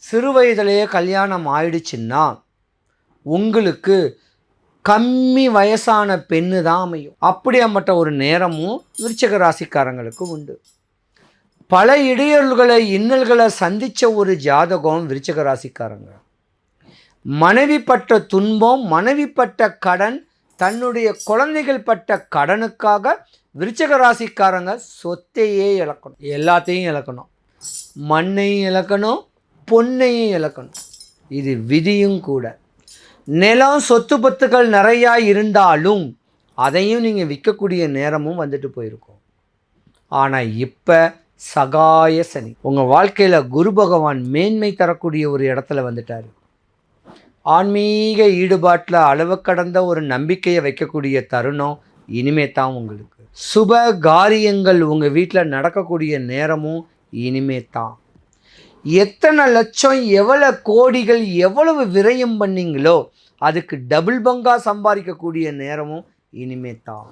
சிறு வயதிலேயே கல்யாணம் ஆயிடுச்சுன்னா உங்களுக்கு கம்மி வயசான பெண்ணு தான் அமையும். அப்படியாப்பட்ட ஒரு நேரமும் விருச்சிக ராசிக்காரங்களுக்கு உண்டு. பல இடையூறுகளை இன்னல்களை சந்தித்த ஒரு ஜாதகம் விருச்சிக ராசிக்காரங்க. மனைவி பட்ட துன்பம், மனைவி பட்ட கடன், தன்னுடைய குழந்தைகள் பட்ட கடனுக்காக விருச்சிக ராசிக்காரங்க சொத்தையே இழக்கணும். எல்லாத்தையும் இழக்கணும். மண்ணையும் இழக்கணும், பொன்னையும் இழக்கணும். இது விதியும் கூட. நிலம் சொத்து பத்துக்கள் நிறையா இருந்தாலும் அதையும் நீங்கள் விற்கக்கூடிய நேரமும் வந்துட்டு போயிருக்கும். ஆனால் இப்போ சகாய சனி உங்கள் வாழ்க்கையில் குரு பகவான் மேன்மை தரக்கூடிய ஒரு இடத்துல வந்துட்டார். ஆன்மீக ஈடுபாட்டில் அளவு கடந்த ஒரு நம்பிக்கையை வைக்கக்கூடிய தருணம் இனிமே தான் உங்களுக்கு. சுப காரியங்கள் உங்கள் வீட்டில் நடக்கக்கூடிய நேரமும் இனிமே தான். எத்தனை லட்சம், எவ்வளோ கோடிகள், எவ்வளவு விரயம் பண்ணீங்களோ அதுக்கு டபுள் பங்கா சம்பாதிக்கக்கூடிய நேரமும் இனிமே தான்.